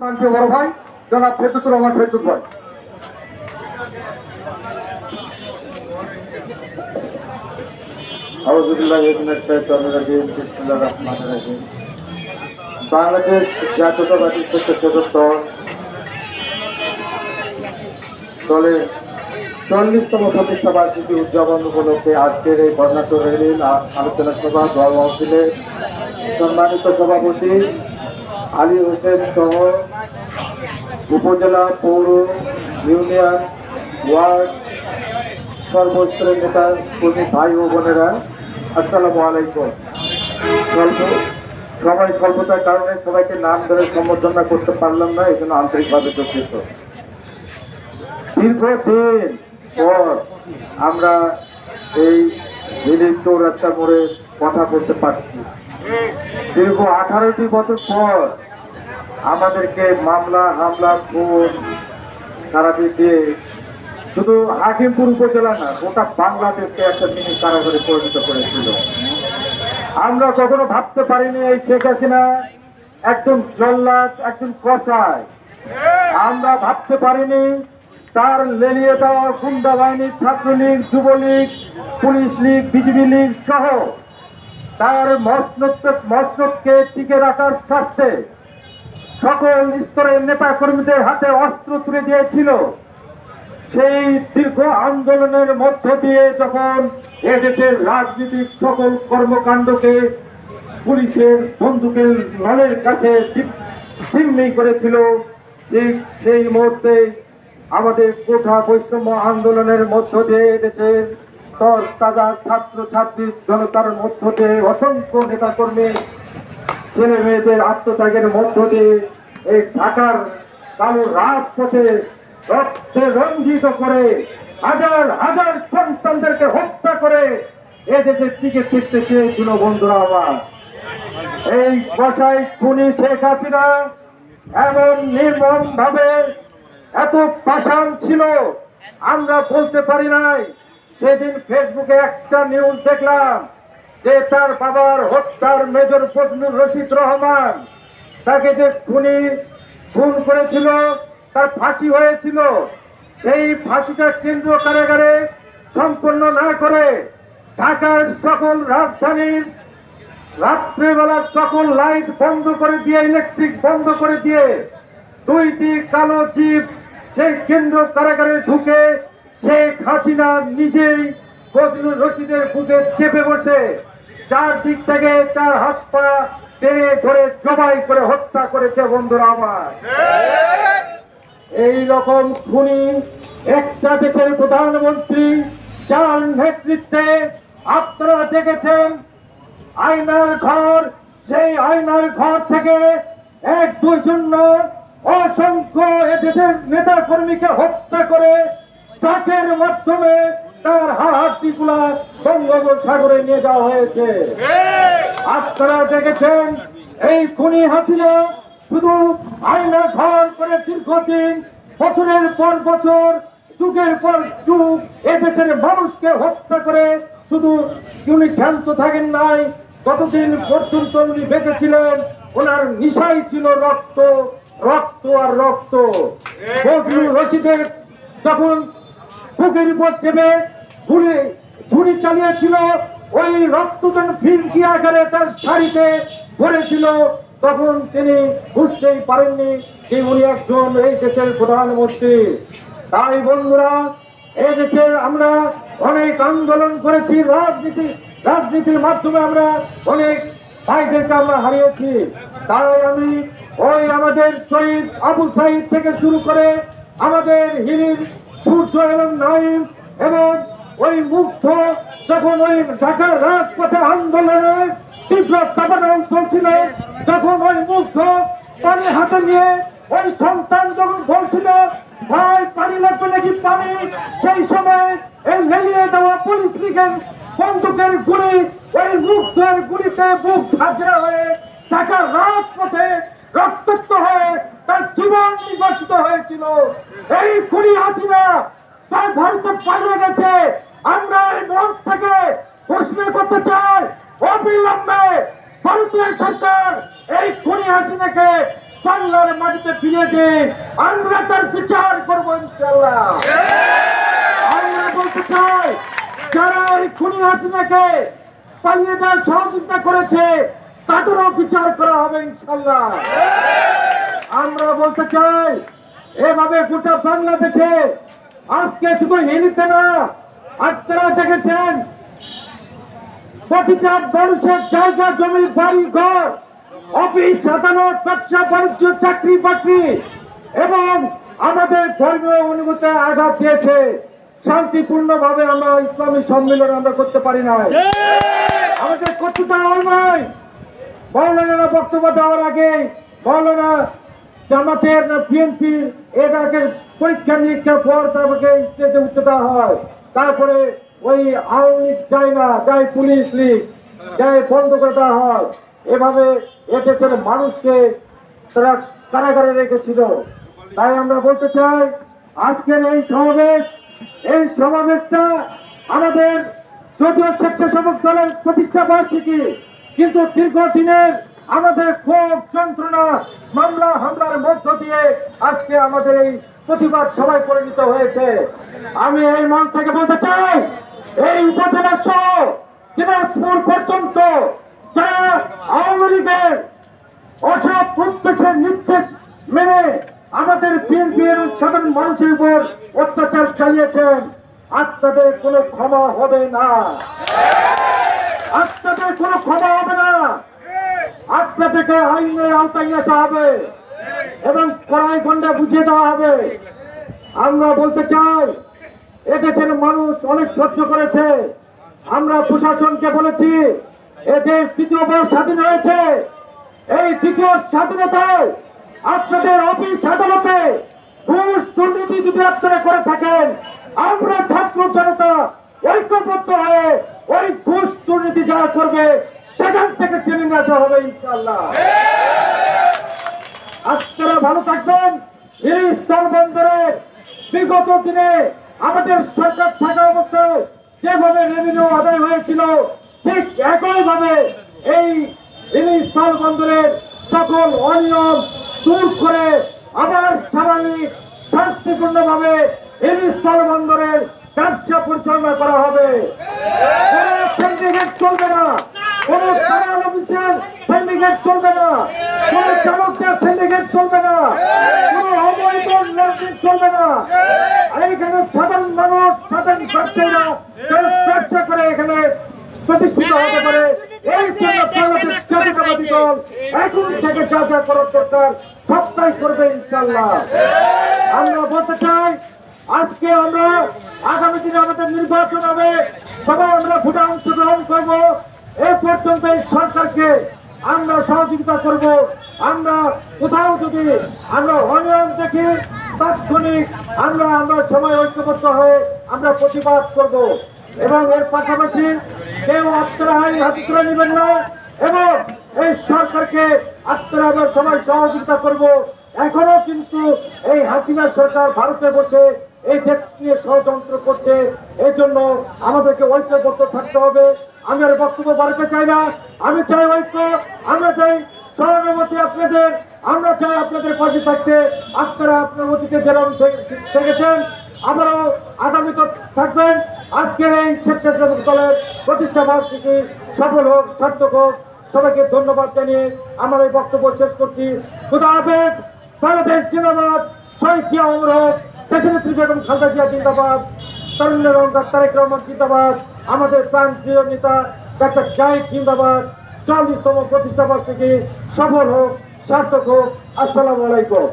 বড় ভাই জনাব ফেরদৌসুর রহমান ফেরদৌস ভাই। বাংলাদেশ জাতীয়তাবাদী স্বেচ্ছাসেবক দলের ৪০তম প্রতিষ্ঠা বার্ষিকী উদযাপন উপলক্ষে আজকের এই বর্ণাঢ্য র্যালি আলোচনা সভা দল মহফিলের সম্মানিত সভাপতি আলী হোসেন সহ উপজেলা, পৌর, ইউনিয়ন, ওয়ার্ড সর্বস্তরের নেতা কর্মী ভাই ও বোনেরা, আসসালামু আলাইকুম। স্বল্পতার কারণে সবাইকে নাম ধরে সম্বোধনা করতে পারলাম না, এই জন্য আন্তরিকভাবে দুঃখিত। দীর্ঘদিন পর আমরা এই দিল্লির চৌরাস্তা মোড়ে কথা বলতে পারছি। দীর্ঘ 18টি বছর পর আমাদেরকে মামলা, হামলা, খুন সারাদিন দিয়ে শুধু হাকিমপুর উপজেলা না, গোটা বাংলাদেশকে একটা মিনি কারাগারে পরিণত করেছিল। আমরা কখনো ভাবতে পারিনি এই শেখ হাসিনা একজন জল্লাদ, একজন কসাই। আমরা ভাবতে পারিনি তার লেলিয়ে দেওয়া গুন্ডা বাহিনী, ছাত্রলীগ, যুবলীগ, পুলিশ লীগ, বিজিবি লীগ সহ তার মসনদকে টিকে রাখার স্বার্থে সকল স্তরের নেতা কর্মীদের হাতে অস্ত্র তুলে দিয়েছিল। সেই দীর্ঘ আন্দোলনের মধ্য দিয়ে যখন এদেশের রাজনীতির সকল কর্মকাণ্ডকে পুলিশের বন্দুকের নলের কাছে জিম্মি করেছিল, সেই মুহূর্তে আমাদের কোঠা বৈষম্য আন্দোলনের মধ্য দিয়ে এদেশের তাজা ছাত্র ছাত্রী জনতার মধ্য দিয়ে অসংখ্য নেতাকর্মী ছেলে মেয়েদের আত্মত্যাগের মধ্য দিয়ে এই ঢাকার কালো রাজপথে রক্তে রঞ্জিত করে হাজার হাজার সন্তানদেরকে হত্যা করে এদেশের দিকে ফিরতে চেয়েছিল। বন্ধুরা আমার, এই কসাই খুনি শেখ হাসিনা এমন নির্মম ভাবে এত পাষাণ ছিল, আমরা বলতে পারি নাই। সেদিন ফেসবুকে একটা নিউজ দেখলাম যে তার বাবার হত্যার মেজর ফজলুর রশিদ রহমান, তাকে যে খুন করেছিল, তার ফাঁসি হয়েছিল। সেই ফাঁসিটা কেন্দ্রীয় কারাগারে সম্পন্ন না করে ঢাকার সকল রাজধানীর রাত্রেবেলা সকল লাইট বন্ধ করে দিয়ে, ইলেকট্রিক বন্ধ করে দিয়ে 2টি কালো জিপ সেই কেন্দ্রীয় কারাগারে ঢুকে শেখ হাসিনা নিজেই ফজলুর রশিদের বুকে চেপে বসে চারদিক থেকে 4 হাত পা টেনে ধরে জবাই করে হত্যা করেছে। বন্ধুরা আমার, এই রকম খুনি একটা দেশের প্রধানমন্ত্রী যার নেতৃত্বে আপনারা দেখেছেন আয়নার ঘর, সেই আয়নার ঘর থেকে 1-2 জন অসংখ্য এদেশের নেতা কর্মীকে হত্যা করে ট্রাকের মাধ্যমে তার হাড়গুলা বঙ্গোপসাগরে নিয়ে যাওয়া হয়েছে। আপনারা দেখেছেন এই খুনি হাসিনা শুধু আয়না ঘর করে দীর্ঘদিন, বছরের পর বছর, যুগের পর যুগ এদেশের মানুষকে হত্যা করে শুধু উনি ক্ষান্ত থাকেন নাই। কতদিন পর্যন্ত উনি বেঁচে ছিলেন, ওনার নিশাই ছিল রক্ত, রক্ত আর রক্ত। ফজলুর রশিদের যখন বুকের উপর চেপে ছুরি চালিয়েছিল, ওই রক্ত যখন ফিরকি আকারে তার শাড়িতে ভরেছিল, তখন তিনি বুঝতেই পারেননি যে উনি একজন এই দেশের প্রধানমন্ত্রী। তাই বন্ধুরা, এই দেশের আমরা অনেক আন্দোলন করেছি, রাজনীতির মাধ্যমে আমরা অনেক ভাইদেরকে আমরা হারিয়েছি। তাই আমি ওই আমাদের শহীদ আবু সাইদ থেকে শুরু করে আমাদের হিরির সূর্য এবং নাইম এবং ওই মুগ্ধ, যখন ওই ঢাকার রাজপথে আন্দোলনের তীব্র দাবানল চলছিল, যখন ওই মুগ্ধ পানি হাতে নিয়ে ওই সন্তান যখন বলছিল ভাই পানি লাগবে নাকি পানি, সেই সময় এই লেলিয়ে দেওয়া পুলিশ লীগের বন্দুকের গুলি ওই মুগ্ধের গুলিতে বুক ঝাঁঝরা হয়ে ঢাকার রাজপথে রক্তাক্ত হয়ে তার জীবন নির্বাসিত হয়েছিল। এই খুনি হাসিনা তার ভারতে পালিয়ে গেছে। আমরা এই মঞ্চ থেকে ঘোষণা করতে চাই, অবিলম্বে ভারতীয় সরকার এই খুনি হাসিনাকে বাংলার মাটিতে ফিরে দিয়ে আমরা তার বিচার করবো ইনশাআল্লাহ। আমরা বলতে চাই, যারা এই খুনি হাসিনাকে পালিয়ে যাওয়ার সহযোগিতা করেছে তাদেরও বিচার করা হবে ইনশাআল্লাহ। আমরা বলতে চাই, এভাবে গোটা বাংলাদেশে আজকে শুধু হিলিতে না, আপনারা দেখেছেন প্রতিটা মানুষের জায়গা জমি বাড়ি ঘর অফিস আদালত ব্যবসা বাণিজ্য চাকরি বাকরি এবং আমাদের ধর্মীয় অনুভূতি আঘাত দিয়েছে। শান্তিপূর্ণভাবে আমরা ইসলামী সম্মেলন আমরা করতে পারি না, আমাদের করতে হয় নাই। মৌলানারা বক্তব্য দেওয়ার আগে মৌলানা জামাতের না বিএনপির এটাকে পরীক্ষা নিরীক্ষার পর তাদেরকে স্টেজে উঠতে দেওয়া হয়, তারপরে ওই আওয়ামী লীগ যায় না, যায় পুলিশ লীগ যায়, বন্ধ করে দেওয়া হয়। এভাবে এদেশের মানুষকে তারা কারাগারে রেখেছিল। তাই আমরা বলতে চাই, আজকের এই সমাবেশটা আমাদের যদিও স্বেচ্ছাসেবক দলের প্রতিষ্ঠা বার্ষিকী, কিন্তু দীর্ঘদিনের আমাদের ক্ষোভ যন্ত্রণা মামলা হামলার মধ্য দিয়ে আজকে আমাদের এই প্রতিবাদ সভায় পরিণত হয়েছে। আমি এই মঞ্চ থেকে বলতে চাই, এই উপজেলা সহ দিনাজপুর পর্যন্ত যারা আওয়ামী লীগের অসৎ উদ্দেশ্যের নির্দেশ মেনে আমাদের বিএনপির সাধারণ মানুষের উপর অত্যাচার চালিয়েছেন, আপনাদের কোনো ক্ষমা হবে না, আপনাদের কোনো ক্ষমা হবে না। আপনাদেরকে আইনের আওতায় আসা হবে এবং কড়াই গন্ডা বুঝিয়ে দেওয়া হবে। আমরা বলতে চাই, এদেশের মানুষ অনেক সহ্য করেছে। আমরা প্রশাসনকে বলেছি, এদেশ তৃতীয়বার স্বাধীন হয়েছে, এই তৃতীয় স্বাধীনতায় আপনাদের অফিস আদালতে ঘুষ দুর্নীতি যদি আপনারা করে থাকেন, আমরা ছাত্র জনতা ঐক্যবদ্ধ হয়ে ওই ঘুষ দুর্নীতি যারা করবে সেখান থেকে টেনে নিয়ে আসা হবে ইনশাআল্লাহ। আপনারা ভালো থাকবেন। এই স্থলবন্দরে বিগত দিনে আমাদের সরকার থাকা অবস্থায় যেভাবে রেভিনিউ আদায় হয়েছিল, ঠিক একইভাবে এই স্থলবন্দরের সকল অনিয়ম দূর করে আবার স্বাভাবিক শান্তিপূর্ণভাবে এই স্থলবন্দরের ব্যবসা পরিচালনা করা হবে। কোনো সিন্ডিকেট চলবে না, কোন দালাল অফিসের সিন্ডিকেট চলবে না, কোন চালকদের সিন্ডিকেট চলবে না, কোন অবৈধ লেনদেন চলবে না। এখানে সাধারণ মানুষ, সাধারণ ব্যবসায়ীরা ব্যবসা করে এখানে প্রতিষ্ঠিত হতে পারে। এই জন্য বাংলাদেশ জাতীয়তাবাদী দল এখন থেকে যা যা করার দরকার সবটাই করবে ইনশাআল্লাহ। আমরা বলতে চাই, আজকে আমরা আগামী দিনে আমাদের নির্বাচন হবে, সবাই আমরা ভোটে অংশগ্রহণ করবো। এই পর্যন্ত এই সরকারকে আমরা সহযোগিতা করব। আমরা কোথাও যদি আমরা অনিয়ম দেখি, তাৎক্ষণিক আমরা সবাই ঐক্যবদ্ধ হয়ে আমরা প্রতিবাদ করব। এবং এর পাশাপাশি কেউ আপনারা হাত তুলে নেবেন না এবং এই সরকারকে আপনারা আমরা সবাই সহযোগিতা করব। এখনো কিন্তু এই হাসিনা সরকার ভারতে বসে এই দেশ নিয়ে ষড়যন্ত্র করছে, এই জন্য আমাদেরকে ঐক্যবদ্ধ থাকতে হবে। আমি আর বক্তব্য বাড়াতে চাই না, আমি চাই ঐক্য, আমরা চাই সহানুভূতি আপনাদের, আমরা চাই আপনাদের পাশে থাকতে। আপনারা আপনার অতীতে যেরকম থেকেছেন আবারও আগামীতে থাকবেন। আজকের এই স্বেচ্ছাসেবক দলের প্রতিষ্ঠা বার্ষিকী সফল হোক, সার্থক হোক। সবাইকে ধন্যবাদ জানিয়ে আমার এই বক্তব্য শেষ করছি। খুদা হাফেজ। বাংলাদেশ জিন্দাবাদ, শহীদ জিয়া অমর হোক, দেশনেত্রী বেগম খালেদা জিয়া জিন্দাবাদ, তরুণের রঙ তারেক রহমান জিন্দাবাদ, আমাদের প্রাণ প্রিয় নেতা ডাক্তার জাহিদ জিন্দাবাদ। 40তম প্রতিষ্ঠা বার্ষিকী সফল হোক, সার্থক হোক। আসসালামু আলাইকুম।